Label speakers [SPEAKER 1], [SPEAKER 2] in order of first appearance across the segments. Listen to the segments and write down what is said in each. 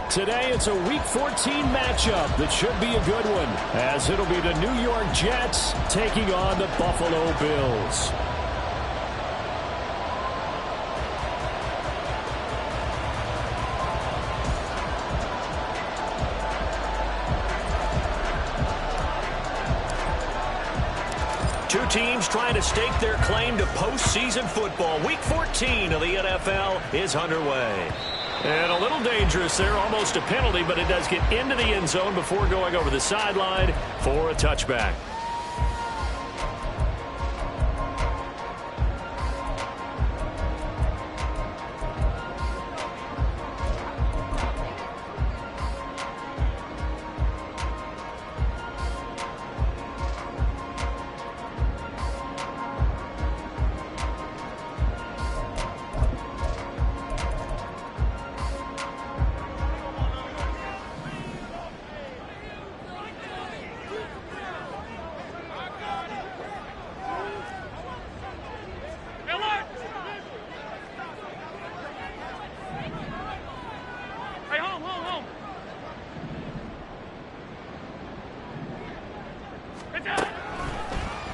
[SPEAKER 1] Today, it's a Week 14 matchup that should be a good one, as it'll be the New York Jets taking on the Buffalo Bills. Two teams trying to stake their claim to postseason football. Week 14 of the NFL is underway. And a little dangerous there, almost a penalty, but it does get into the end zone before going over the sideline for a touchback.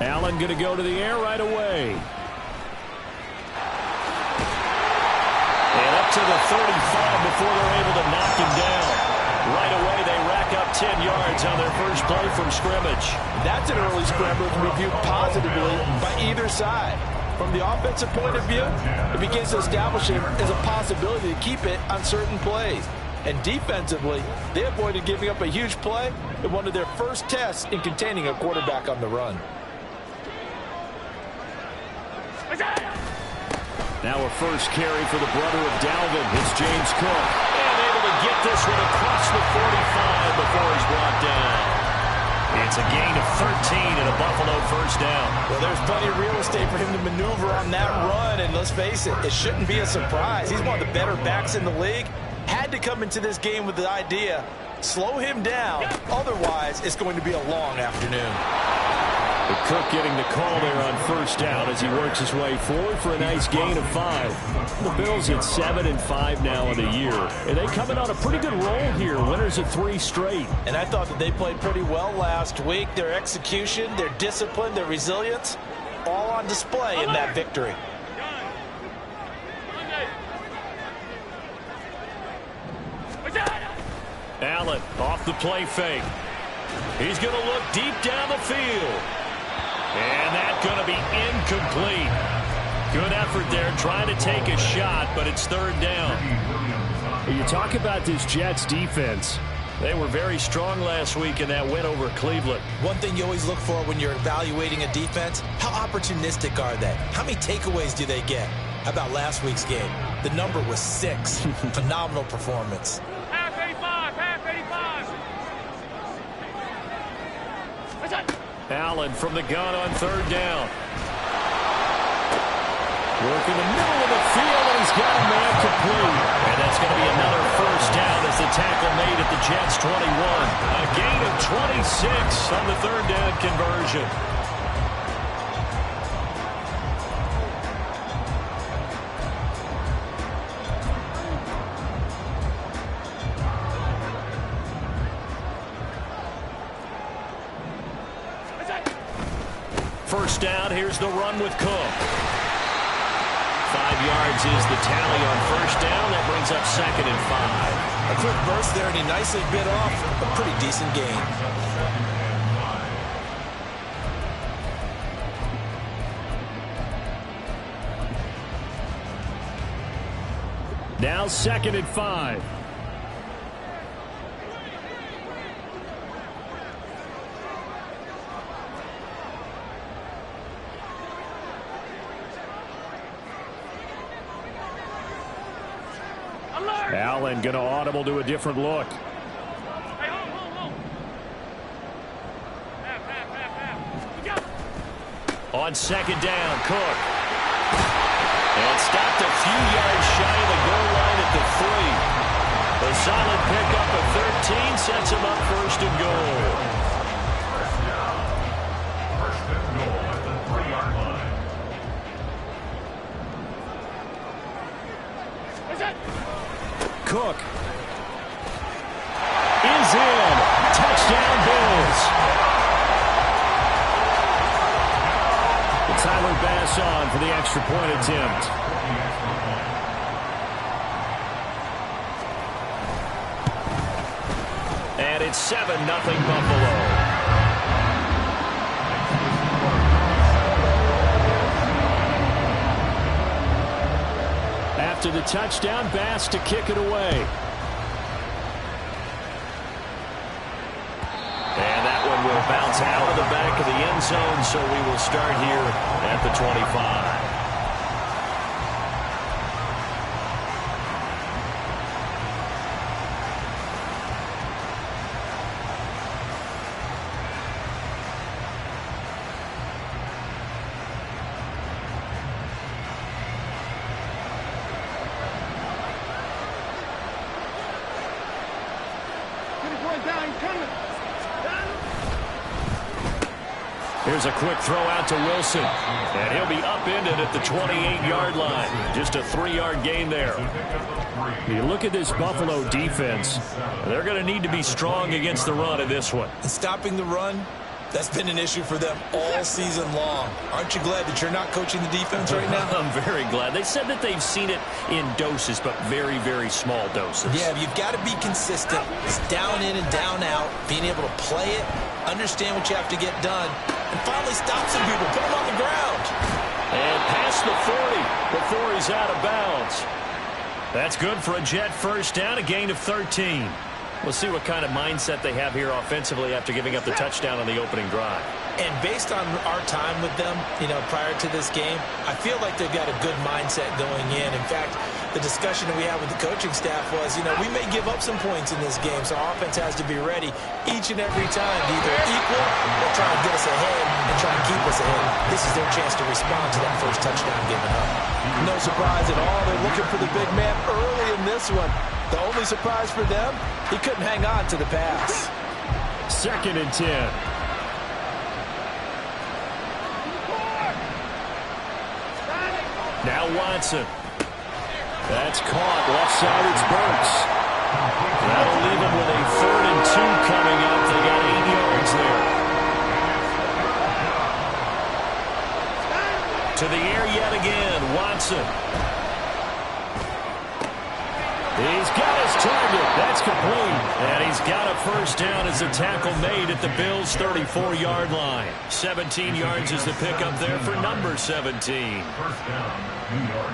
[SPEAKER 1] Allen going to go to the air right away. And up to the 35 before they're able to knock him down. Right away, they rack up 10 yards on their first play from scrimmage.
[SPEAKER 2] That's an early scrimmage reviewed positively by either side. From the offensive point of view, it begins to establish him as a possibility to keep it on certain plays. And defensively, they avoided giving up a huge play in one of their first tests in containing a quarterback on the run.
[SPEAKER 1] Now a first carry for the brother of Dalvin. It's James Cook. And able to get this one across the 45 before he's brought down. It's a gain of 13 and a Buffalo first down.
[SPEAKER 2] Well, there's plenty of real estate for him to maneuver on that run. And let's face it, it shouldn't be a surprise. He's one of the better backs in the league. Had to come into this game with the idea, slow him down. Otherwise, it's going to be a long afternoon.
[SPEAKER 1] But Cook getting the call there on first down as he works his way forward for a nice gain of 5. The Bills at 7-5 now in the year. And they coming on a pretty good roll here. Winners of 3 straight.
[SPEAKER 2] And I thought that they played pretty well last week. Their execution, their discipline, their resilience, all on display in that victory.
[SPEAKER 1] Allen off the play fake. He's going to look deep down the field. And that's going to be incomplete. Good effort there trying to take a shot, but it's third down. You talk about this Jets defense. They were very strong last week in that win over Cleveland.
[SPEAKER 3] One thing you always look for when you're evaluating a defense, how opportunistic are they? How many takeaways do they get? How about last week's game? The number was 6. Phenomenal performance.
[SPEAKER 4] Half 85, half 85.
[SPEAKER 1] Allen from the gun on third down. Work in the middle of the field, and he's got a man complete. And that's going to be another first down as the tackle made at the Jets' 21. A gain of 26 on the third down conversion. First down, here's the run with Cook. 5 yards is the tally on first down. That brings up 2nd and 5.
[SPEAKER 3] A quick burst there, and he nicely bit off a pretty decent gain.
[SPEAKER 1] Now 2nd and 5. Allen going to audible to a different look.
[SPEAKER 4] Hey, hold. Half.
[SPEAKER 1] On 2nd down, Cook. And stopped a few yards shy of the goal line at the 3. A solid pickup of 13 sets him up 1st and goal.
[SPEAKER 5] At the 3-yard line.
[SPEAKER 1] Cook. press on for the extra point attempt. And it's 7-0 Buffalo. After the touchdown, Bass to kick it away. And that one will bounce out of the back of the end zone, so we will start here at the 25. Here's a quick throw out to Wilson. And he'll be upended at the 28-yard line. Just a 3-yard gain there. You look at this Buffalo defense. They're going to need to be strong against the run in this one.
[SPEAKER 3] And stopping the run, that's been an issue for them all season long. Aren't you glad that you're not coaching the defense right now?
[SPEAKER 1] I'm very glad. They said that they've seen it in doses, but very, very small doses.
[SPEAKER 3] Yeah, you've got to be consistent. It's down in and down out, being able to play it, understand what you have to get done, and finally stop some people, put them on the ground.
[SPEAKER 1] And past the 40 before he's out of bounds. That's good for a Jet first down, a gain of 13. We'll see what kind of mindset they have here offensively after giving up the touchdown on the opening drive.
[SPEAKER 3] And based on our time with them, prior to this game, I feel like they've got a good mindset going in. In fact, the discussion that we had with the coaching staff was, we may give up some points in this game, so our offense has to be ready each and every time to either equal or try to get us ahead and try to keep us ahead. This is their chance to respond to that first touchdown given up.
[SPEAKER 2] No surprise at all. They're looking for the big man early in this one. The only surprise for them, he couldn't hang on to the pass.
[SPEAKER 1] 2nd and 10. Now Watson. That's caught. Left side, it's Burks. That'll leave him with a 3rd and 2 coming up. They got 8 yards there. To the air yet again, Watson. He's got his target. That's complete. And he's got a first down as a tackle made at the Bills' 34-yard line. 17 yards is the pickup there for number 17.
[SPEAKER 5] First down, New York.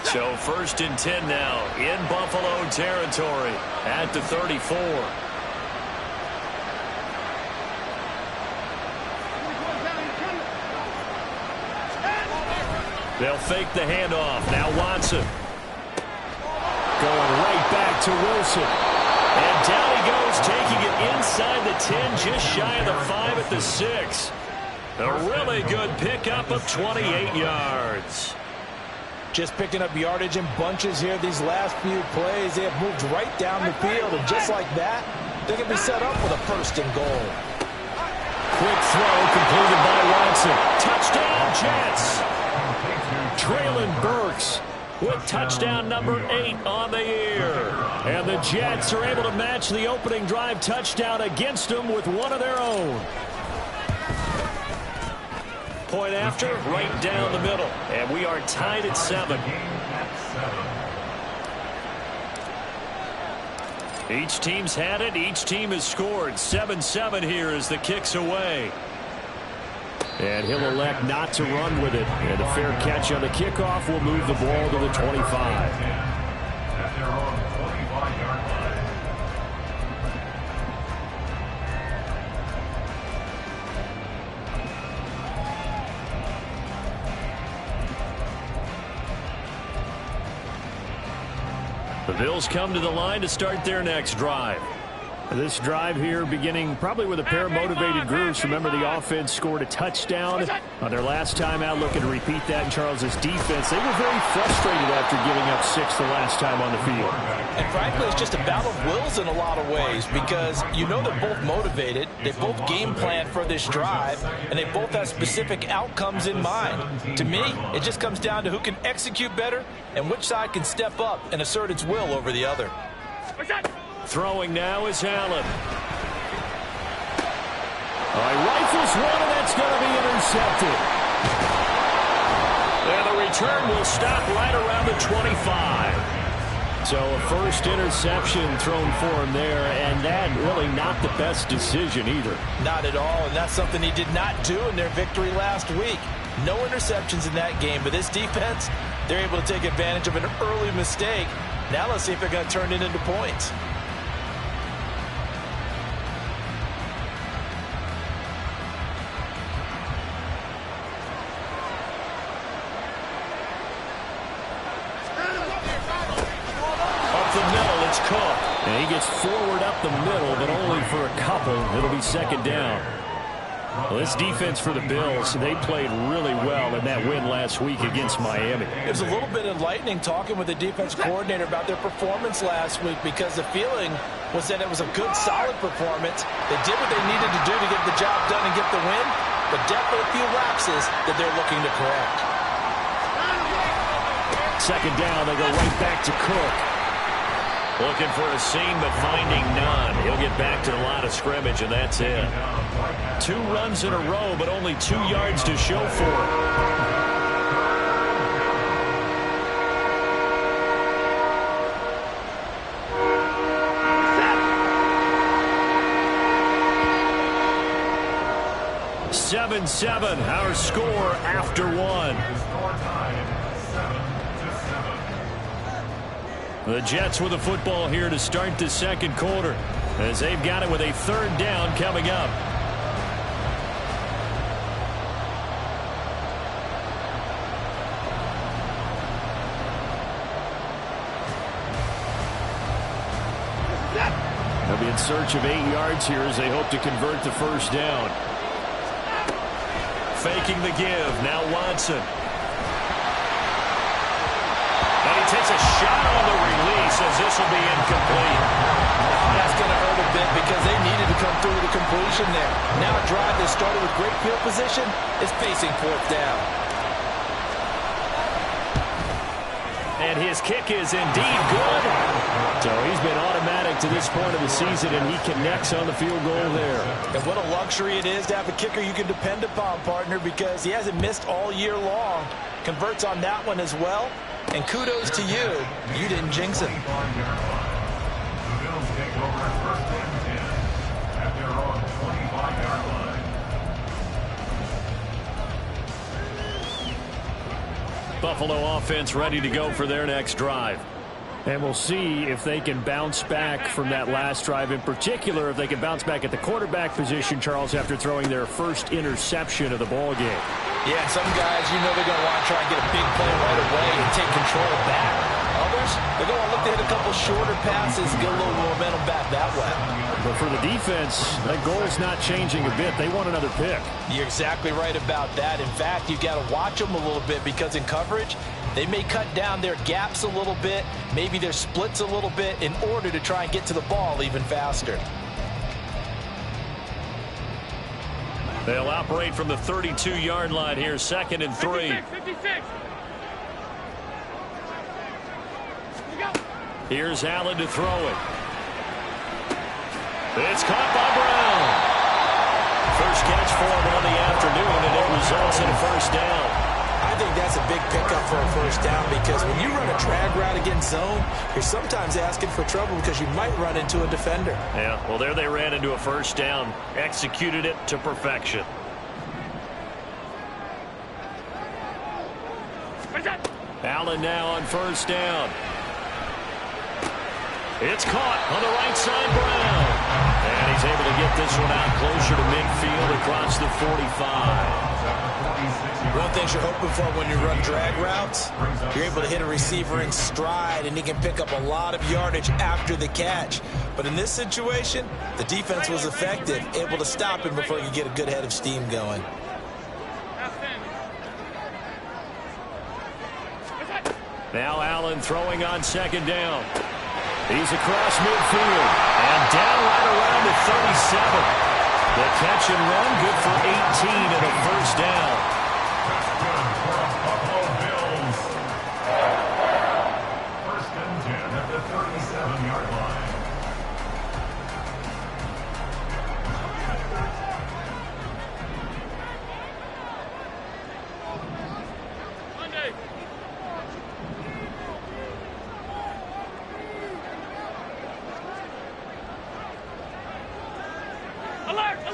[SPEAKER 1] So 1st and 10 now in Buffalo territory at the 34. They'll fake the handoff. Now Watson. Going right back to Wilson. And down he goes, taking it inside the 10, just shy of the 5 at the 6. A really good pickup of 28 yards.
[SPEAKER 2] Just picking up yardage in bunches here these last few plays. They have moved right down the field, and just like that, they can be set up with a 1st and goal.
[SPEAKER 1] Quick throw completed by Watson. Touchdown, Jets. Traylon Burks with touchdown number 8 on the year. And the Jets are able to match the opening drive touchdown against them with one of their own. Point after, right down the middle. And we are tied at 7. Each team's had it. Each team has scored. 7-7 here as the kick's away. And he'll elect not to run with it. And a fair catch on the kickoff will move the ball to the 25. The Bills come to the line to start their next drive. This drive here beginning probably with a pair of motivated groups. Remember, the offense scored a touchdown on their last time out, looking to repeat that in Charles's defense. They were very frustrated after giving up 6 the last time on the field.
[SPEAKER 2] And frankly, it's just a battle of wills in a lot of ways, because they're both motivated, they both game plan for this drive, and they both have specific outcomes in mind. To me, it just comes down to who can execute better and which side can step up and assert its will over the other. What's that?
[SPEAKER 1] Throwing now is Allen. He rifles one, and that's going to be intercepted. And the return will stop right around the 25. So a first interception thrown for him there, and that really not the best decision either.
[SPEAKER 3] Not at all, and that's something he did not do in their victory last week. No interceptions in that game, but this defense, they're able to take advantage of an early mistake. Now let's see if they're going to turn it into points.
[SPEAKER 1] And he gets forward up the middle, but only for a couple. It'll be second down. Well, this defense for the Bills, they played really well in that win last week against Miami.
[SPEAKER 3] It was a little bit enlightening talking with the defense coordinator about their performance last week, because the feeling was that it was a good, solid performance. They did what they needed to do to get the job done and get the win, but definitely a few lapses that they're looking to correct.
[SPEAKER 1] Second down, they go right back to Cook. Looking for a seam, but finding none. He'll get back to the line of scrimmage, and that's it. 2 runs in a row, but only 2 yards to show for it. Seven, our score after 1. The Jets with the football here to start the second quarter, as they've got it with a third down coming up. They'll be in search of 8 yards here as they hope to convert the first down. Faking the give, now Watson. And he takes a shot on the release as this will be incomplete.
[SPEAKER 3] That's going to hurt a bit because they needed to come through with a completion there. Now a drive that started with great field position is facing fourth down.
[SPEAKER 1] And his kick is indeed good. So he's been automatic to this point of the season, and he connects on the field goal there.
[SPEAKER 3] And what a luxury it is to have a kicker you can depend upon, partner, because he hasn't missed all year long. Converts on that one as well. And kudos to you. You didn't jinx him.
[SPEAKER 5] The Bills take over at first and 10 at their own 25-yard line.
[SPEAKER 1] Buffalo offense ready to go for their next drive. And we'll see if they can bounce back from that last drive. In particular, if they can bounce back at the quarterback position, Charles, after throwing their first interception of the ball game.
[SPEAKER 3] Yeah, some guys, you know they're going to want to try and get a big play right away and take control back. Others, they're going to look to hit a couple shorter passes and get a little momentum back that way.
[SPEAKER 1] But for the defense, that goal's not changing a bit. They want another pick.
[SPEAKER 3] You're exactly right about that. In fact, you've got to watch them a little bit because in coverage, they may cut down their gaps a little bit, maybe their splits a little bit in order to try and get to the ball even faster.
[SPEAKER 1] They'll operate from the 32-yard line here, 2nd and 3.
[SPEAKER 4] 56.
[SPEAKER 1] Here's Allen to throw it. It's caught by Brown. First catch for him on the afternoon, and it results in a first down.
[SPEAKER 3] I think that's a big pickup for a first down because when you run a drag route against zone, you're sometimes asking for trouble because you might run into a defender.
[SPEAKER 1] Yeah, well, there they ran into a first down, executed it to perfection. Allen now on first down. It's caught on the right side, Brown. And he's able to get this one out closer to midfield across the 45.
[SPEAKER 3] One thing you're hoping for when you run drag routes, you're able to hit a receiver in stride and he can pick up a lot of yardage after the catch. But in this situation, the defense was effective, able to stop him before he could get a good head of steam going.
[SPEAKER 1] Now Allen throwing on second down. He's across midfield and down right around the 37. The catch and run good for 18 and a first down.
[SPEAKER 5] Buffalo Bills. First and 10 at the 37-yard line.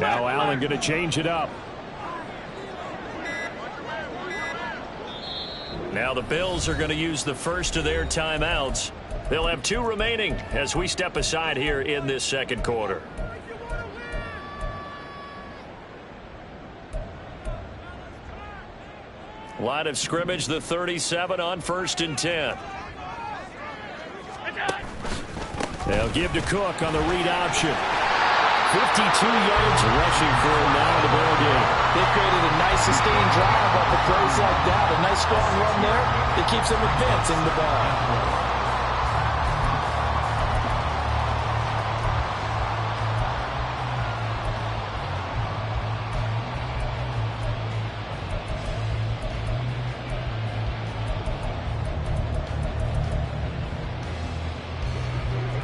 [SPEAKER 1] Now Allen going to change it up. Now the Bills are going to use the first of their timeouts. They'll have 2 remaining as we step aside here in this second quarter. Line of scrimmage, the 37 on 1st and 10. They'll give to Cook on the read option. 52 yards rushing for him now in the ball game.
[SPEAKER 2] They created a nice sustained drive off of plays like that. A nice strong run there. It keeps them advancing the ball.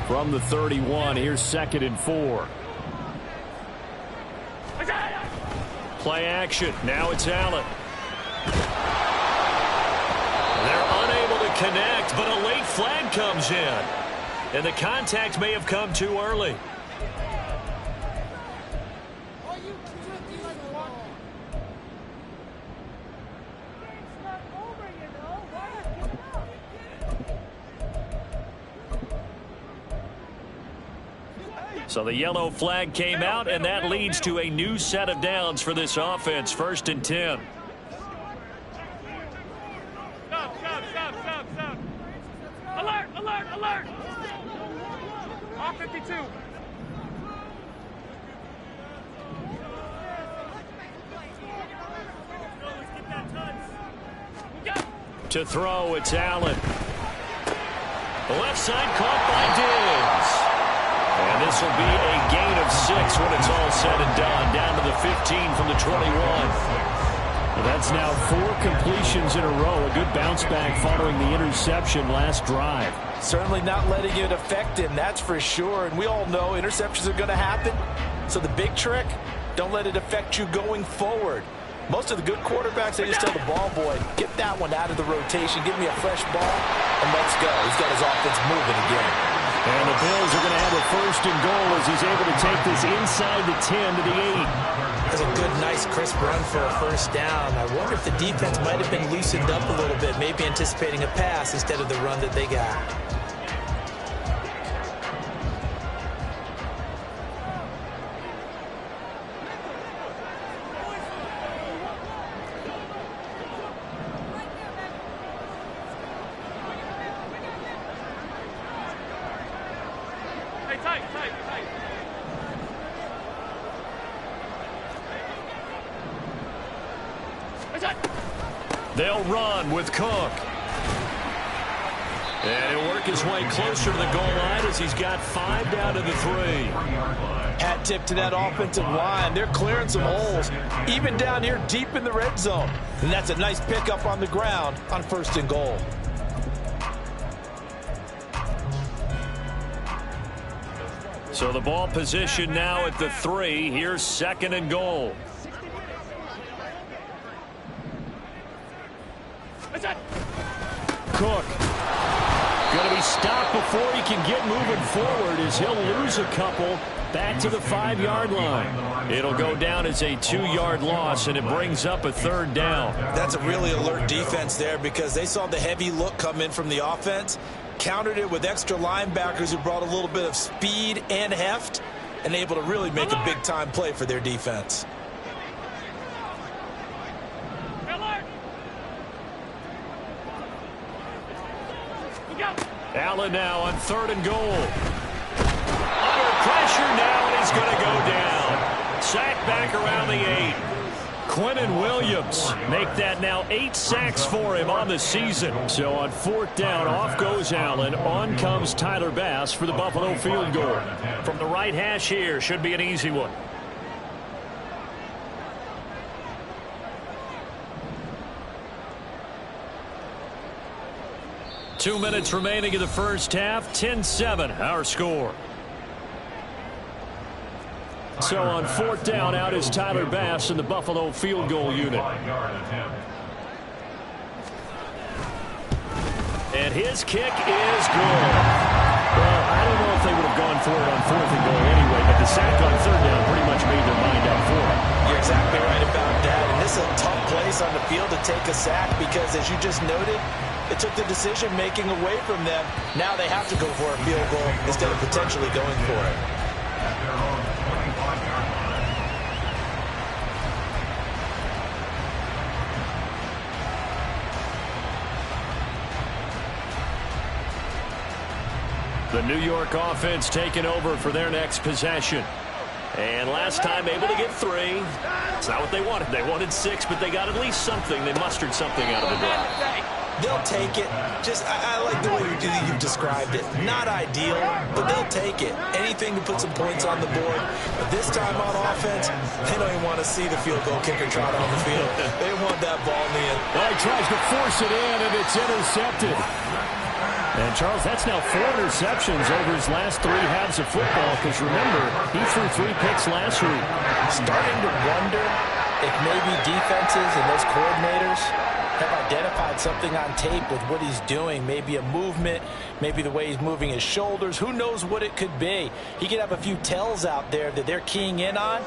[SPEAKER 1] From the 31, here's 2nd and 4. Play action. Now it's Allen. They're unable to connect, but a late flag comes in. And the contact may have come too early. So the yellow flag came out, and that leads to a new set of downs for this offense. 1st and 10.
[SPEAKER 4] Stop. Alert. All 52.
[SPEAKER 1] To throw, it's Allen. The left side caught by Diggs. And this will be a gain of 6 when it's all said and done. Down to the 15 from the 21. Well, that's now 4 completions in a row. A good bounce back following the interception last drive.
[SPEAKER 2] Certainly not letting it affect him, that's for sure. And we all know interceptions are going to happen. So the big trick, don't let it affect you going forward. Most of the good quarterbacks, they just tell the ball boy, get that one out of the rotation, give me a fresh ball, and let's go. He's got his offense moving again.
[SPEAKER 1] And the Bills are going to have a 1st and goal as he's able to take this inside the 10 to the 8.
[SPEAKER 3] That's a good, nice, crisp run for a 1st down. I wonder if the defense might have been loosened up a little bit, maybe anticipating a pass instead of the run that they got.
[SPEAKER 1] They'll run with Cook. And he'll work his way closer to the goal line as he's got 5 down to the 3.
[SPEAKER 2] Hat tip to that offensive line. They're clearing some holes, even down here deep in the red zone. And that's a nice pickup on the ground on 1st and goal.
[SPEAKER 1] So the ball position now at the 3. Here's 2nd and goal. Cook going to be stopped before he can get moving forward as he'll lose a couple back to the 5-yard line. It'll go down as a 2-yard loss, and it brings up a 3rd down.
[SPEAKER 3] That's a really alert defense there because they saw the heavy look come in from the offense, countered it with extra linebackers who brought a little bit of speed and heft, and able to really make a big-time play for their defense.
[SPEAKER 1] Allen now on 3rd and goal. Under pressure now, and he's going to go down. Sacked back around the 8. Quinnen Williams make that now 8 sacks for him on the season. So on 4th down, off goes Allen. On comes Tyler Bass for the Buffalo field goal. From the right hash here, should be an easy one. Two minutes remaining in the first half. 10-7, our score. So on 4th down, out is Tyler Bass in the Buffalo field goal unit. And his kick is good. Well, I don't know if they would have gone for it on 4th and goal anyway, but the sack on 3rd down pretty much made the
[SPEAKER 3] take a sack because, as you just noted, it took the decision-making away from them. Now they have to go for a field goal instead of potentially going for it.
[SPEAKER 5] At their own 25-yard line.
[SPEAKER 1] The New York offense taking over for their next possession. And last time able to get 3. It's not what they wanted. They wanted 6, but they got at least something. They mustered something out of the drive.
[SPEAKER 3] They'll take it. I like the way you've described it. Not ideal, but they'll take it. Anything to put some points on the board. But this time on offense, they don't even want to see the field goal kicker trot on the field. They want that ball in the end.
[SPEAKER 1] Well, he tries to force it in, and it's intercepted. And, Charles, that's now 4 interceptions over his last 3 halves of football, because, remember, he threw 3 picks last week.
[SPEAKER 3] Starting to wonder if maybe defenses and those coordinators have identified something on tape with what he's doing. Maybe a movement, maybe the way he's moving his shoulders. Who knows what it could be? He could have a few tells out there that they're keying in on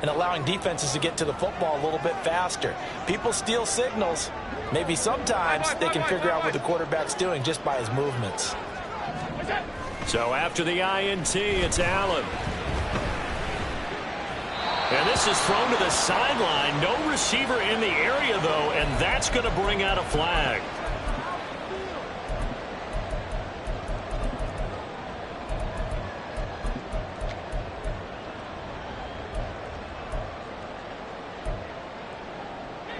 [SPEAKER 3] and allowing defenses to get to the football a little bit faster. People steal signals. Maybe sometimes they can figure out what the quarterback's doing just by his movements.
[SPEAKER 1] So after the INT, it's Allen. And this is thrown to the sideline. No receiver in the area, though, and that's going to bring out a flag.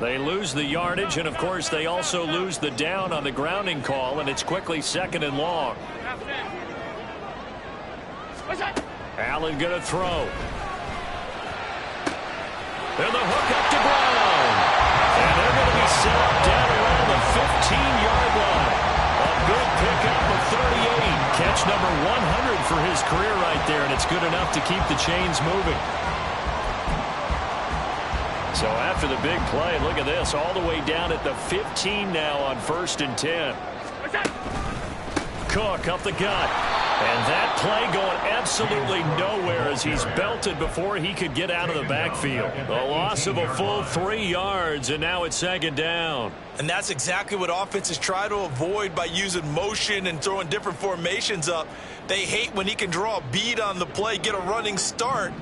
[SPEAKER 1] They lose the yardage, and, of course, they also lose the down on the grounding call, and it's quickly 2nd and long. Allen going to throw. And the hook up to Brown. And they're going to be set up down around the 15-yard line. A good pickup of 38. Catch number 100 for his career right there, and it's good enough to keep the chains moving. So after the big play, look at this, all the way down at the 15 now on 1st and 10. Cook up the gut. And that play going absolutely nowhere as he's belted before he could get out of the backfield. A loss of a full 3 yards, and now it's 2nd down.
[SPEAKER 3] And that's exactly what offenses try to avoid by using motion and throwing different formations up. They hate when he can draw a bead on the play, get a running start,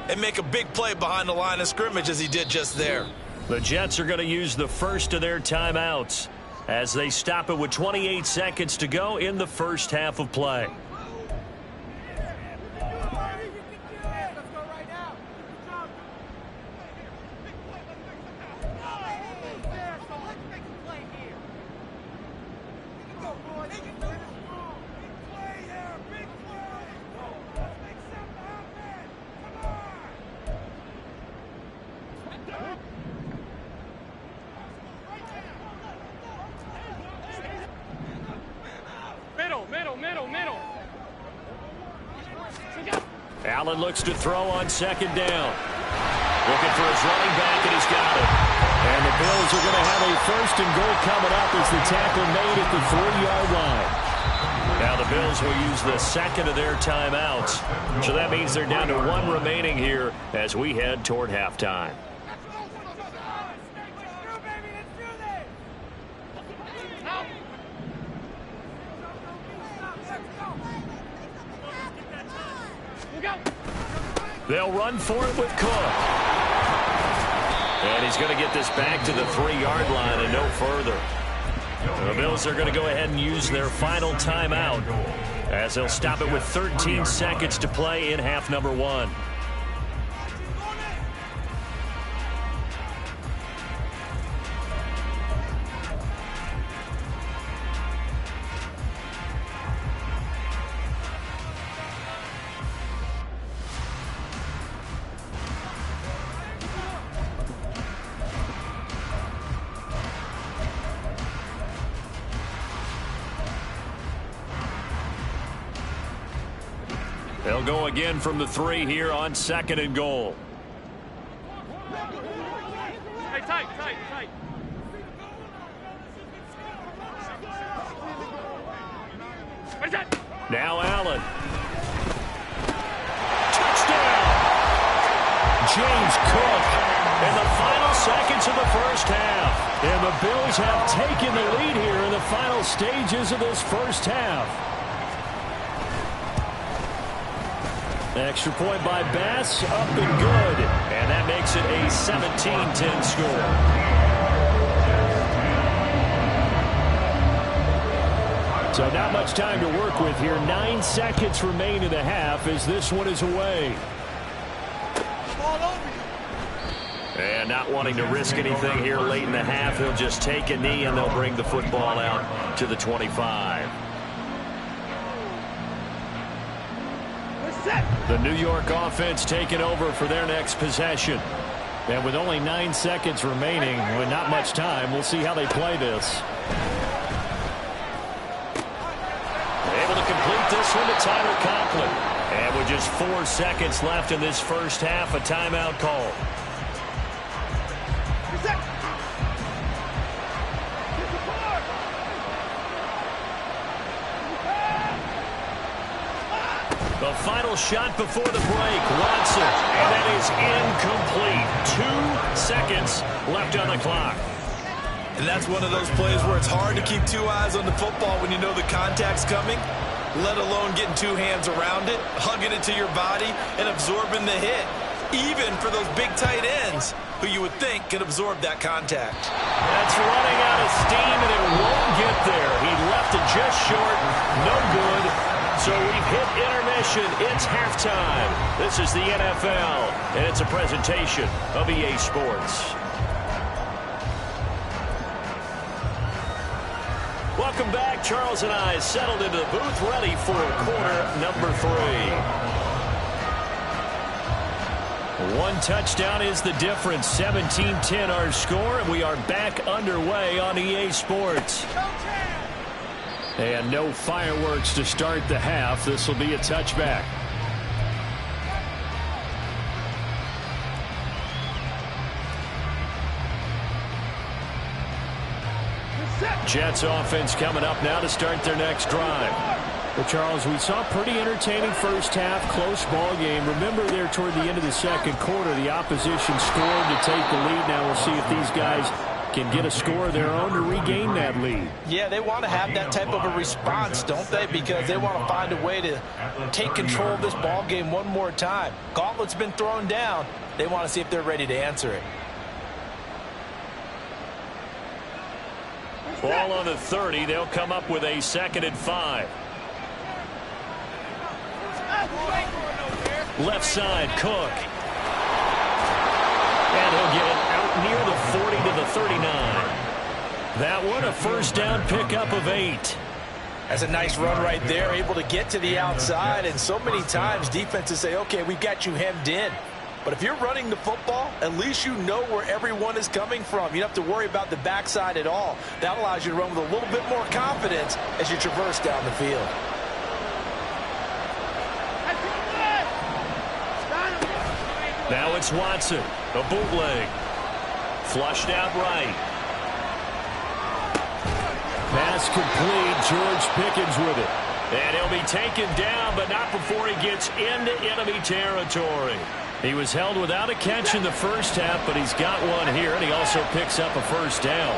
[SPEAKER 3] and make a big play behind the line of scrimmage as he did just there.
[SPEAKER 1] The Jets are going to use the first of their timeouts as they stop it with 28 seconds to go in the first half of play. Allen looks to throw on 2nd down. Looking for his running back, and he's got it. And the Bills are going to have a 1st and goal coming up as the tackle made at the 3-yard line. Now the Bills will use the 2nd of their timeouts. So that means they're down to 1 remaining here as we head toward halftime. They'll run for it with Cook. And he's going to get this back to the 3-yard line and no further. The Bills are going to go ahead and use their final timeout as they'll stop it with 13 seconds to play in half number 1. They'll go again from the 3 here on 2nd and goal.
[SPEAKER 4] Hey, tight.
[SPEAKER 1] Now Allen. Touchdown! James Cook in the final seconds of the first half. And the Bills have taken the lead here in the final stages of this first half. Extra point by Bass, up and good. And that makes it a 17-10 score. So not much time to work with here. 9 seconds remain in the half as this one is away. And not wanting to risk anything here late in the half, he'll just take a knee and they'll bring the football out to the 25. The New York offense taking over for their next possession. And with only 9 seconds remaining, with not much time, we'll see how they play this. Able to complete this one to Tyler Conklin. And with just 4 seconds left in this first half, a timeout call. The final shot before the break, Watson, and that is incomplete. 2 seconds left on the clock.
[SPEAKER 3] And that's one of those plays where it's hard to keep 2 eyes on the football when you know the contact's coming, let alone getting 2 hands around it, hugging it to your body, and absorbing the hit. Even for those big tight ends who you would think could absorb that contact.
[SPEAKER 1] That's running out of steam, and it won't get there. He left it just short. No good. So we've hit intermission. It's halftime. This is the NFL, and it's a presentation of EA Sports. Welcome back. Charles and I settled into the booth, ready for quarter number 3. 1 touchdown is the difference. 17-10 our score, and we are back underway on EA Sports. And no fireworks to start the half. This will be a touchback. Jets offense coming up now to start their next drive. Well, Charles, we saw a pretty entertaining first half, close ball game. Remember there toward the end of the second quarter, the opposition scored to take the lead. Now we'll see if these guys can get a score of their own to regain that lead.
[SPEAKER 2] Yeah, they want to have that type of a response, don't they? Because they want to find a way to take control of this ball game one more time. Gauntlet's been thrown down. They want to see if they're ready to answer it.
[SPEAKER 1] Ball on the 30. They'll come up with a 2nd and 5. Left side, Cook. And he'll get it out near the 40 to the 39. That one, a first down pickup of 8.
[SPEAKER 2] That's a nice run right there, able to get to the outside. And so many times defenses say, okay, we've got you hemmed in. But if you're running the football, at least you know where everyone is coming from. You don't have to worry about the backside at all. That allows you to run with a little bit more confidence as you traverse down the field.
[SPEAKER 1] Now it's Watson, a bootleg. Flushed out right. Pass complete, George Pickens with it. And he'll be taken down, but not before he gets into enemy territory. He was held without a catch in the first half, but he's got one here, and he also picks up a first down.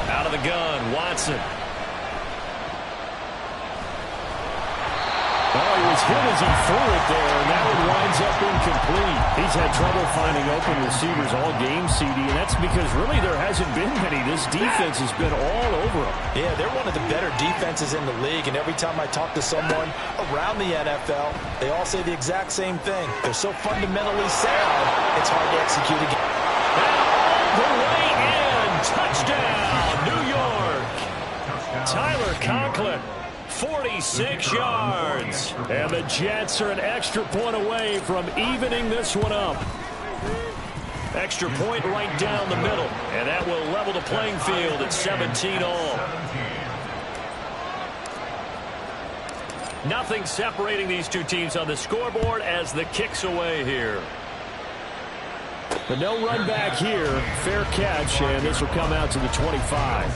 [SPEAKER 1] Out of the gun, Watson. Oh, he was hit as he threw it there, and that one winds up incomplete. He's had trouble finding open receivers all game, CD, and that's because really there hasn't been many. This defense has been all over him.
[SPEAKER 2] Yeah, they're one of the better defenses in the league, and every time I talk to someone around the NFL, they all say the exact same thing. They're so fundamentally sound, it's hard to execute again.
[SPEAKER 1] And the way in, touchdown, New York. Tyler Conklin. 46 yards. And the Jets are an extra point away from evening this one up. Extra point right down the middle. And that will level the playing field at 17 all. Nothing separating these two teams on the scoreboard as the kick's away here. But no run back here. Fair catch, and this will come out to the 25.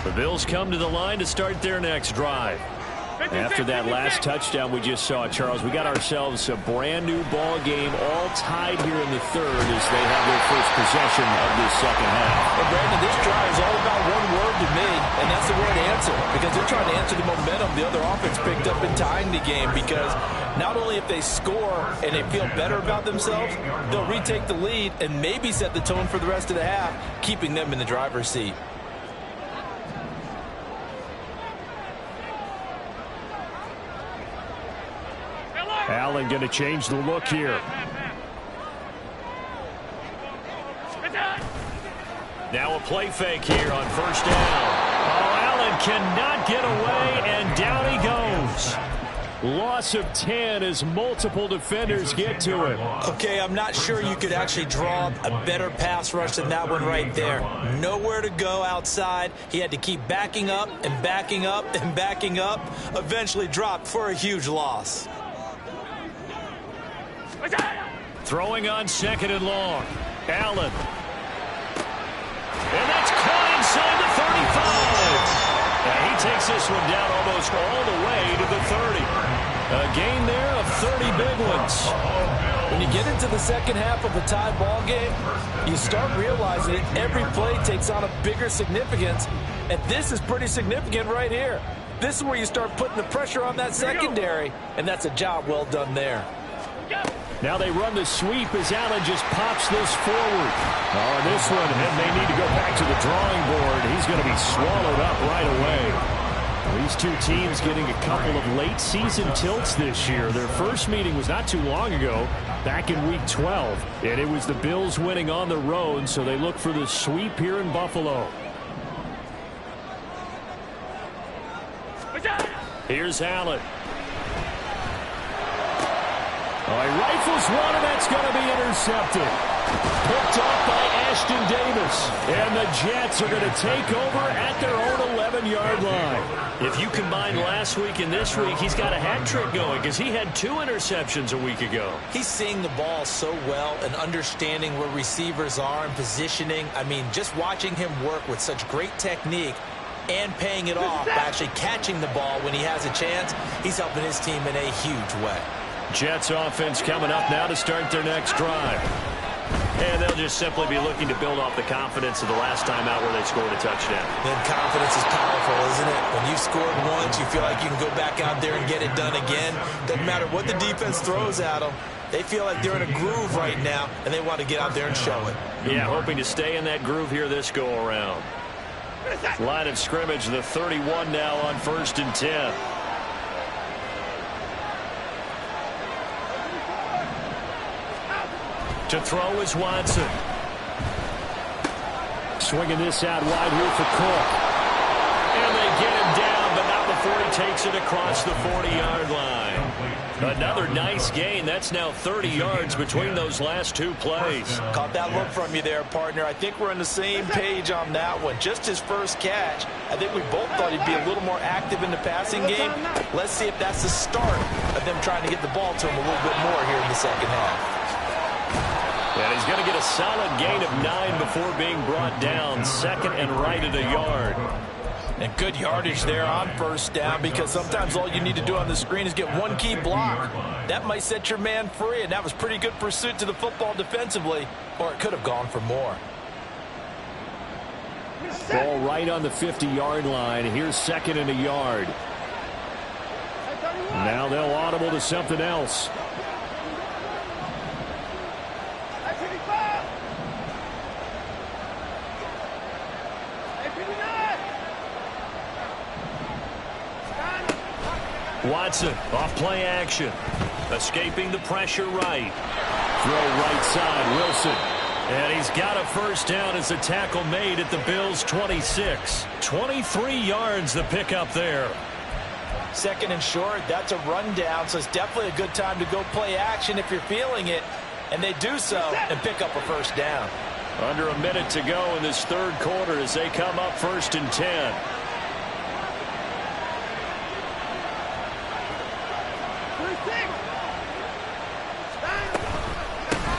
[SPEAKER 1] The Bills come to the line to start their next drive. After that last touchdown we just saw, Charles, we got ourselves a brand new ball game, all tied here in the third as they have their first possession of this second half.
[SPEAKER 2] Well, Brandon, this drive is all about one word to me, and that's the word answer, because they're trying to answer the momentum the other offense picked up in tying the game, because not only if they score and they feel better about themselves, they'll retake the lead and maybe set the tone for the rest of the half, keeping them in the driver's seat.
[SPEAKER 1] Allen going to change the look here. Now a play fake here on first down. Oh, Allen cannot get away, and down he goes. Loss of 10 as multiple defenders get to him.
[SPEAKER 3] Okay, I'm not sure you could actually draw a better pass rush than that one right there. Nowhere to go outside. He had to keep backing up and backing up and backing up. Eventually dropped for a huge loss.
[SPEAKER 1] Throwing on second and long. Allen. And that's caught inside the 35. And he takes this one down almost all the way to the 30. A gain there of 30 big ones.
[SPEAKER 2] When you get into the second half of a tie ball game, you start realizing that every play takes on a bigger significance. And this is pretty significant right here. This is where you start putting the pressure on that secondary. And that's a job well done there.
[SPEAKER 1] Now they run the sweep as Allen just pops this forward. Oh, and this one, and they need to go back to the drawing board. He's going to be swallowed up right away. These two teams getting a couple of late season tilts this year. Their first meeting was not too long ago, back in week 12. And it was the Bills winning on the road, so they look for the sweep here in Buffalo. Here's Allen. Oh, he rifles one, and that's going to be intercepted. Picked off by Ashton Davis. And the Jets are going to take over at their own 11-yard line. If you combine last week and this week, he's got a hat trick going because he had 2 interceptions a week ago.
[SPEAKER 3] He's seeing the ball so well and understanding where receivers are and positioning. I mean, just watching him work with such great technique and paying it off by actually catching the ball when he has a chance, he's helping his team in a huge way.
[SPEAKER 1] Jets offense coming up now to start their next drive. And they'll just simply be looking to build off the confidence of the last time out where they scored a touchdown.
[SPEAKER 3] Then confidence is powerful, isn't it? When you've scored once, you feel like you can go back out there and get it done again. Doesn't matter what the defense throws at them. They feel like they're in a groove right now, and they want to get out there and show it.
[SPEAKER 1] Yeah, hoping to stay in that groove here this go-around. Line of scrimmage, the 31 now on 1st and 10. To throw is Watson. Swinging this out wide here for Cook. And they get him down, but not before he takes it across the 40-yard line. Another nice gain. That's now 30 yards between those last 2 plays.
[SPEAKER 2] Caught that look from you there, partner. I think we're on the same page on that one. Just his first catch. I think we both thought he'd be a little more active in the passing game. Let's see if that's the start of them trying to get the ball to him a little bit more here in the second half.
[SPEAKER 1] And he's going to get a solid gain of 9 before being brought down. Second and right at a yard.
[SPEAKER 2] And good yardage there on first down, because sometimes all you need to do on the screen is get one key block. That might set your man free, and that was pretty good pursuit to the football defensively, or it could have gone for more.
[SPEAKER 1] Ball right on the 50-yard line. Here's second and a yard. Now they'll audible to something else. Watson off play action. Escaping the pressure right. Throw right side, Wilson. And he's got a first down as the tackle made at the Bills' 26. 23 yards the pickup there.
[SPEAKER 2] Second and short, that's a rundown, so it's definitely a good time to go play action if you're feeling it. And they do so and pick up a first down.
[SPEAKER 1] Under a minute to go in this third quarter as they come up 1st and 10.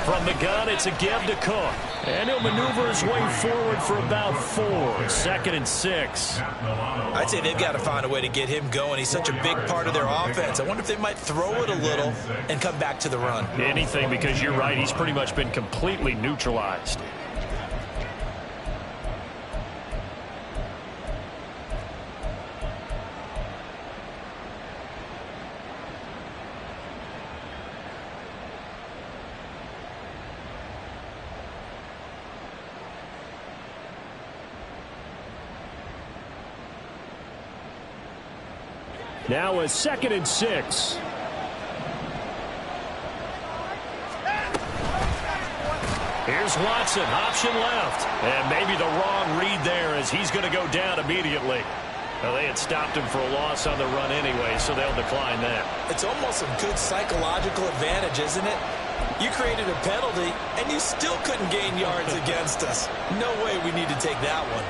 [SPEAKER 1] From From the gun, it's a give to Cook. And he'll maneuver his way forward for about 4. 2nd and 6.
[SPEAKER 3] I'd say they've got to find a way to get him going. He's such a big part of their offense. I wonder if they might throw it a little and come back to the run.
[SPEAKER 1] Anything, because you're right, he's pretty much been completely neutralized. Now a 2nd and 6. Here's Watson, option left. And maybe the wrong read there as he's going to go down immediately. Well, they had stopped him for a loss on the run anyway, so they'll decline that.
[SPEAKER 3] It's almost a good psychological advantage, isn't it? You created a penalty, and you still couldn't gain yards against us. No way we need to take that one.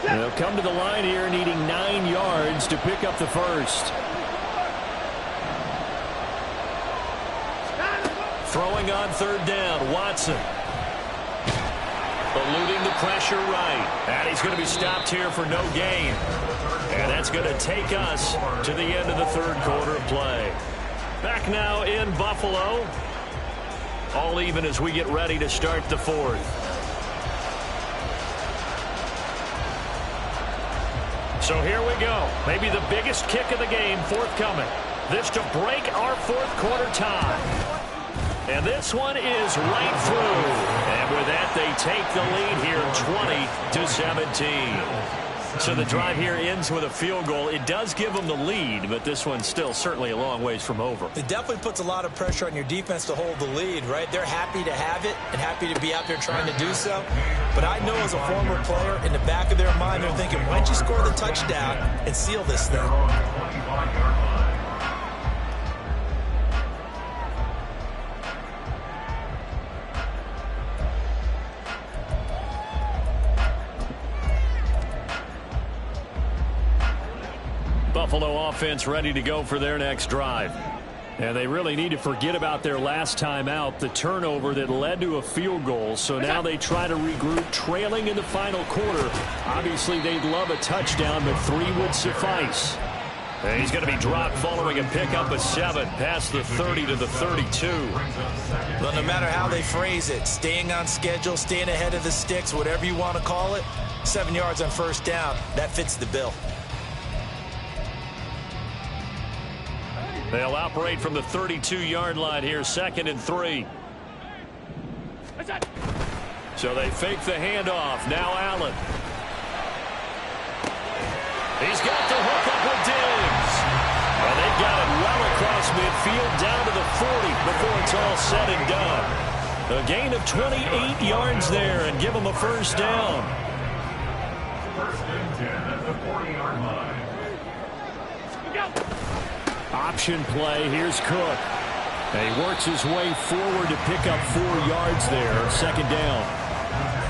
[SPEAKER 1] They'll come to the line here needing 9 yards to pick up the first. Throwing on 3rd down, Watson. Eluding the pressure right. And he's going to be stopped here for no gain. And that's going to take us to the end of the 3rd quarter of play. Back now in Buffalo. All even as we get ready to start the 4th. So here we go. Maybe the biggest kick of the game forthcoming. This to break our 4th quarter tie. And this one is right through. And with that, they take the lead here 20-17. So the drive here ends with a field goal. It does give them the lead, but this one's still certainly a long ways from over.
[SPEAKER 3] It definitely puts a lot of pressure on your defense to hold the lead, right? They're happy to have it and happy to be out there trying to do so. But I know as a former player, in the back of their mind, they're thinking, why don't you score the touchdown and seal this thing?
[SPEAKER 1] Buffalo offense ready to go for their next drive. And they really need to forget about their last time out, the turnover that led to a field goal. So now they try to regroup, trailing in the final quarter. Obviously, they'd love a touchdown, but 3 would suffice. And he's going to be dropped following a pickup of 7 past the 30 to the 32.
[SPEAKER 3] Well, no matter how they phrase it, staying on schedule, staying ahead of the sticks, whatever you want to call it, 7 yards on 1st down, that fits the bill.
[SPEAKER 1] They'll operate from the 32-yard line here, 2nd and 3. So they fake the handoff. Now Allen. He's got the hook up with Diggs. And they've got it well across midfield down to the 40 before it's all said and done. A gain of 28 yards there and give them a 1st down.
[SPEAKER 5] 1st and 10 at the 40-yard line.
[SPEAKER 1] Option play. Here's Cook. And he works his way forward to pick up 4 yards there. 2nd down.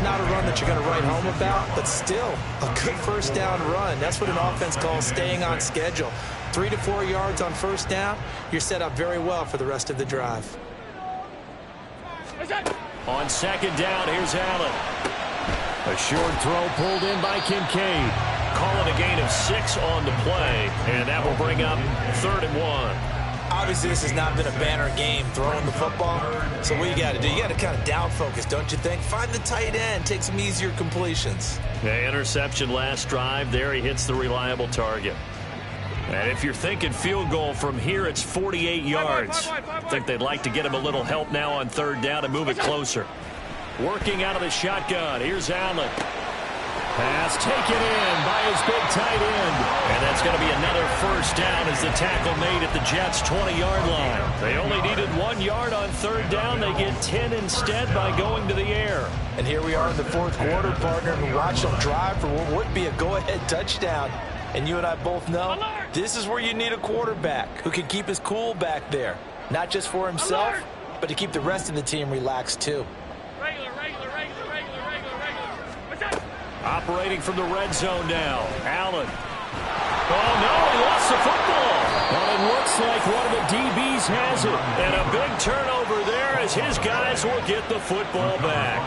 [SPEAKER 3] Not a run that you're going to write home about, but still a good 1st down run. That's what an offense calls staying on schedule. 3 to 4 yards on 1st down, you're set up very well for the rest of the drive.
[SPEAKER 1] On 2nd down, here's Allen. A short throw pulled in by Kincaid. Calling a gain of 6 on the play, and that will bring up 3rd and 1.
[SPEAKER 3] Obviously, this has not been a banner game throwing the football. So what you got to do, you got to kind of down focus, don't you think? Find the tight end, take some easier completions.
[SPEAKER 1] Yeah, interception last drive. There he hits the reliable target. And if you're thinking field goal from here, it's 48 yards. I think they'd like to get him a little help now on 3rd down and move it closer. Working out of the shotgun. Here's Allen. Pass taken in by his big tight end. And that's going to be another 1st down as the tackle made at the Jets' 20-yard line. They only needed 1 yard on 3rd down. They get 10 instead by going to the air.
[SPEAKER 3] And here we are in the 4th quarter, partner, and watch them drive for what would be a go-ahead touchdown. And you and I both know this is where you need a quarterback who can keep his cool back there. Not just for himself, but to keep the rest of the team relaxed too.
[SPEAKER 4] Regular.
[SPEAKER 1] Operating from the red zone now. Allen. Oh, no, he lost the football. Well, it looks like one of the DBs has it. And a big turnover there as his guys will get the football back.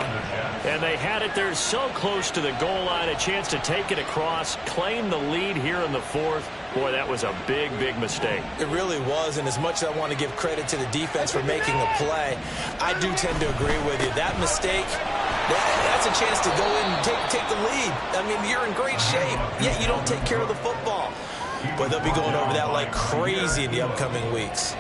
[SPEAKER 1] And they had it there so close to the goal line, a chance to take it across, claim the lead here in the fourth. Boy, that was a big, big mistake.
[SPEAKER 3] It really was, and as much as I want to give credit to the defense for making the play, I do tend to agree with you. That mistake, that's a chance to go in and take the lead. I mean, you're in great shape, yet you don't take care of the football. But they'll be going over that like crazy in the upcoming weeks.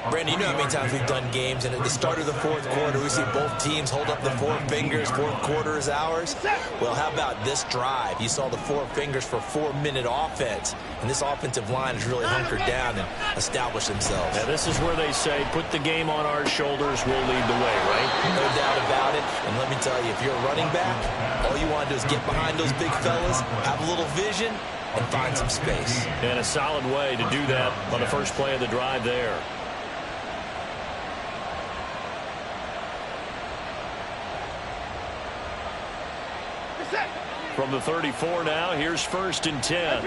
[SPEAKER 3] Brandon, you know how many times we've done games, and at the start of the fourth quarter, we see both teams hold up the four fingers, fourth quarter is ours. Well, how about this drive? You saw the four fingers for 4-minute offense, and this offensive line has really hunkered down and established themselves.
[SPEAKER 1] Yeah, this is where they say, put the game on our shoulders, we'll lead the way, right?
[SPEAKER 3] No doubt about it, and let me tell you, if you're a running back, all you want to do is get behind those big fellas, have a little vision, and find some space.
[SPEAKER 1] And a solid way to do that on the first play of the drive there. From the 34 now, here's 1st and 10.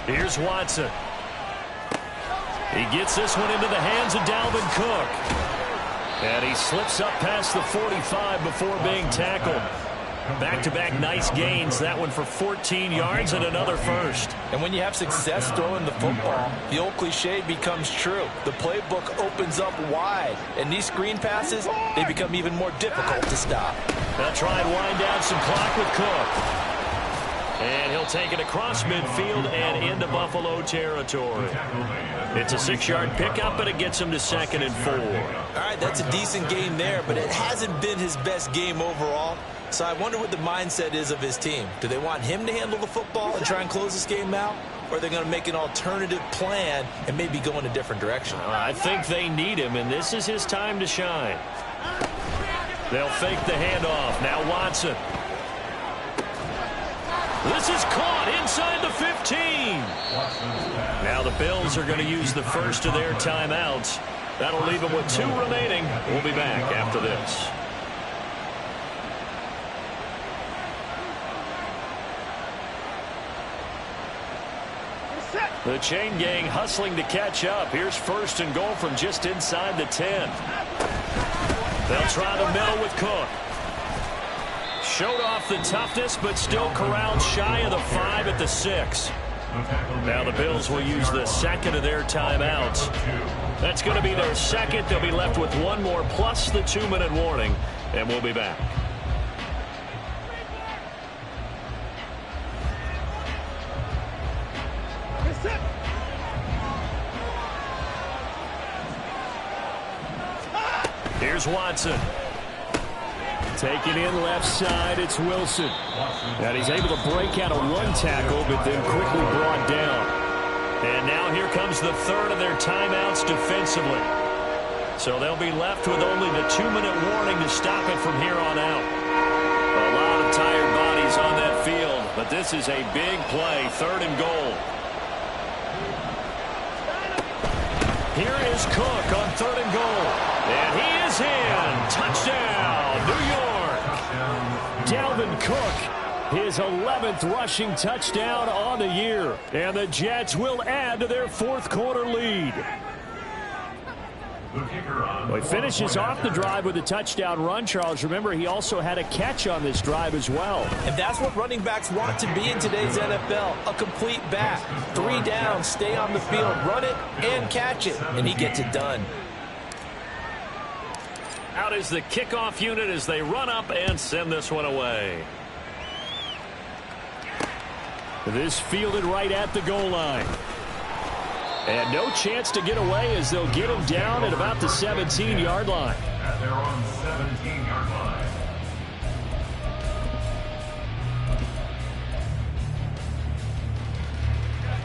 [SPEAKER 1] Here's Watson. He gets this one into the hands of Dalvin Cook. And he slips up past the 45 before being tackled. Back-to-back nice gains. That one for 14 yards and another first.
[SPEAKER 2] And when you have success throwing the football, the old cliche becomes true. The playbook opens up wide. And these screen passes, they become even more difficult to stop.
[SPEAKER 1] They'll try and wind down some clock with Cook. And he'll take it across midfield and into Buffalo territory. It's a 6-yard pickup, but it gets him to 2nd and 4.
[SPEAKER 3] All right, that's a decent game there, but it hasn't been his best game overall. So I wonder what the mindset is of his team. Do they want him to handle the football and try and close this game out? Or are they going to make an alternative plan and maybe go in a different direction?
[SPEAKER 1] I think they need him, and this is his time to shine. They'll fake the handoff. Now Watson. This is caught inside the 15. Now the Bills are going to use the first of their timeouts. That'll leave them with 2 remaining. We'll be back after this. The chain gang hustling to catch up. Here's 1st and goal from just inside the 10. They'll try the middle with Cook. Showed off the toughness, but still corralled shy of the 5 at the 6. Now the Bills will use the 2nd of their timeouts. That's going to be their 2nd. They'll be left with 1 more plus the 2-minute warning, and we'll be back. Here's Watson. Taking in left side, it's Wilson. And he's able to break out of 1 tackle, but then quickly brought down. And now here comes the 3rd of their timeouts defensively. So they'll be left with only the 2-minute warning to stop it from here on out. A lot of tired bodies on that field, but this is a big play, 3rd and goal. Here is Cook on 3rd and goal. And he is in. Touchdown, New York. Dalvin Cook, his 11th rushing touchdown on the year. And the Jets will add to their 4th quarter lead. Well, he finishes off the drive with a touchdown run, Charles. Remember, he also had a catch on this drive as well.
[SPEAKER 2] And that's what running backs want to be in today's NFL, a complete back. 3 downs, stay on the field, run it, and catch it. And he gets it done.
[SPEAKER 1] Out is the kickoff unit as they run up and send this one away. This fielded right at the goal line. And no chance to get away as they'll get him down at about the 17-yard line.
[SPEAKER 5] At their own 17-yard line.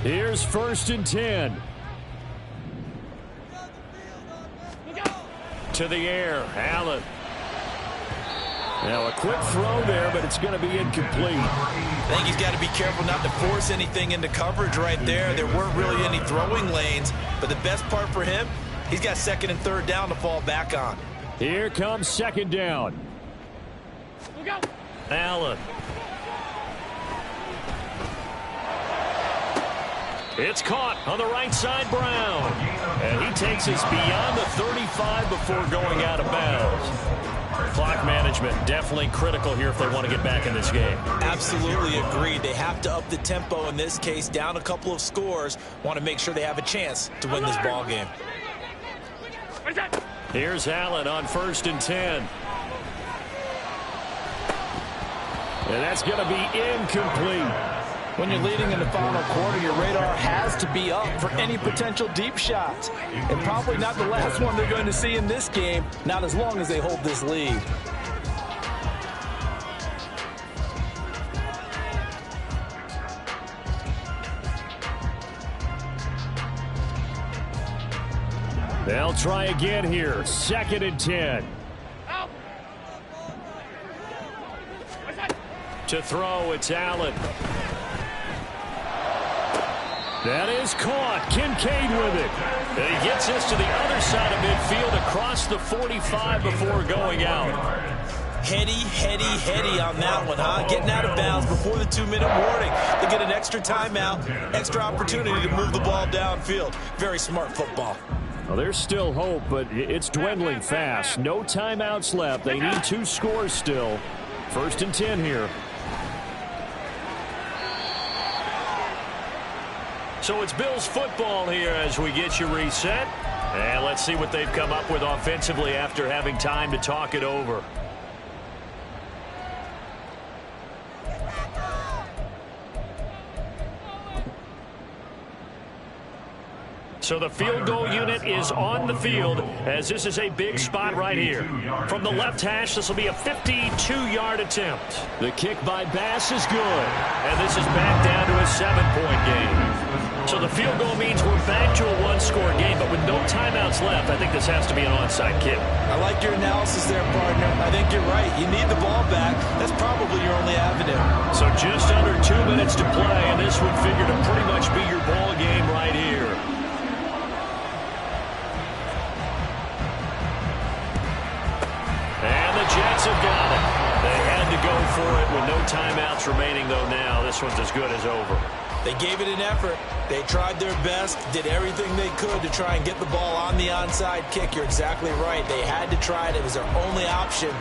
[SPEAKER 1] Here's 1st and 10. To the air, Allen. Now a quick throw there, but it's going to be incomplete.
[SPEAKER 3] I think he's got to be careful not to force anything into coverage right there. There weren't really any throwing lanes, but the best part for him, he's got 2nd and 3rd down to fall back on.
[SPEAKER 1] Here comes second down. Allen. It's caught on the right side, Brown. And he takes us beyond the 35 before going out of bounds. Clock management definitely critical here if they want to get back in this game.
[SPEAKER 3] Absolutely agreed. They have to up the tempo in this case, down a couple of scores. Want to make sure they have a chance to win this ball game.
[SPEAKER 1] Here's Allen on 1st and 10. And that's going to be incomplete.
[SPEAKER 2] When you're leading in the final quarter, your radar has to be up for any potential deep shots. And probably not the last one they're going to see in this game, not as long as they hold this lead.
[SPEAKER 1] They'll try again here. 2nd and 10. To throw, it's Allen. That is caught. Kincaid with it. And he gets us to the other side of midfield across the 45 before going out.
[SPEAKER 3] Heady on that one, huh? Getting out of bounds before the 2-minute warning. They get an extra timeout, extra opportunity to move the ball downfield. Very smart football.
[SPEAKER 1] Well, there's still hope, but it's dwindling fast. No timeouts left. They need 2 scores still. 1st and 10 here. So it's Bills football here as we get you reset. And let's see what they've come up with offensively after having time to talk it over. So the field goal unit is on the field as this is a big spot right here. From the left hash, this will be a 52-yard attempt. The kick by Bass is good. And this is back down to a 7-point game. So the field goal means we're back to a 1-score game, but with no timeouts left, I think this has to be an onside kick.
[SPEAKER 3] I like your analysis there, partner. I think you're right. You need the ball back. That's probably your only avenue.
[SPEAKER 1] So just under 2 minutes to play, and this would figure to pretty much be your ball game right here. And the Jets have got it. They had to go for it with no timeouts remaining, though now this one's as good as over.
[SPEAKER 3] They gave it an effort. They tried their best, did everything they could to try and get the ball on the onside kick. You're exactly right. They had to try it. It was their only option.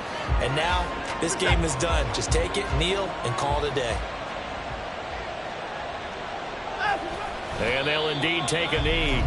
[SPEAKER 3] And now this game is done. Just take it, kneel, and call it a day.
[SPEAKER 1] And they'll indeed take a knee.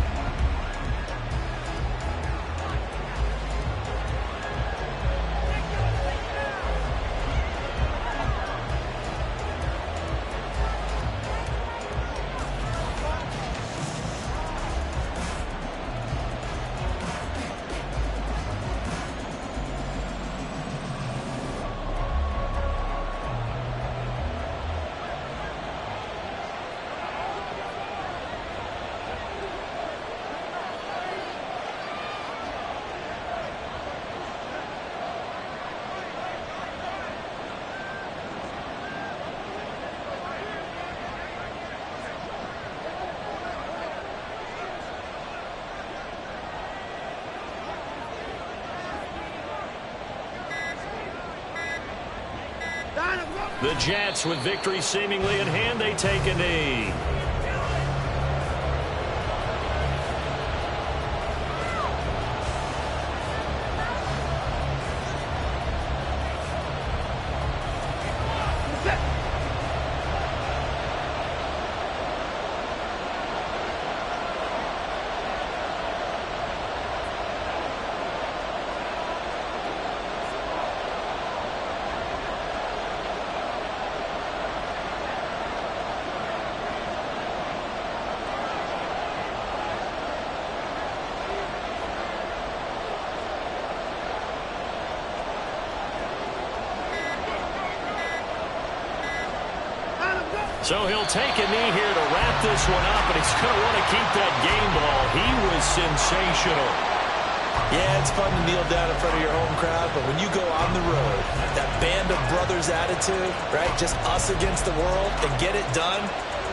[SPEAKER 1] The Jets, with victory seemingly in hand, they take a knee. So he'll take a knee here to wrap this one up, and he's going to want to keep that game ball. He was sensational.
[SPEAKER 3] Yeah, it's fun to kneel down in front of your home crowd, but when you go on the road, that band of brothers attitude, right, just us against the world, and get it done,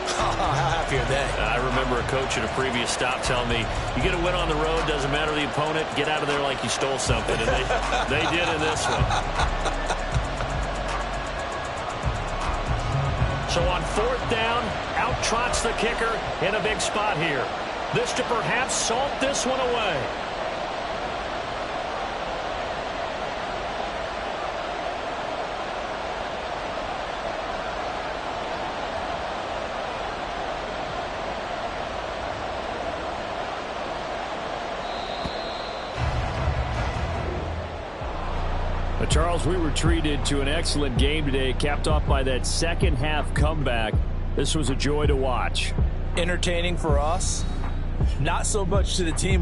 [SPEAKER 3] How happy are they?
[SPEAKER 1] I remember a coach at a previous stop telling me, you get a win on the road, doesn't matter the opponent, get out of there like you stole something. And they did in this one. So on fourth down, out trots the kicker in a big spot here. This to perhaps salt this one away. Charles, we were treated to an excellent game today, capped off by that second half comeback. This was a joy to watch.
[SPEAKER 2] Entertaining for us, not so much to the team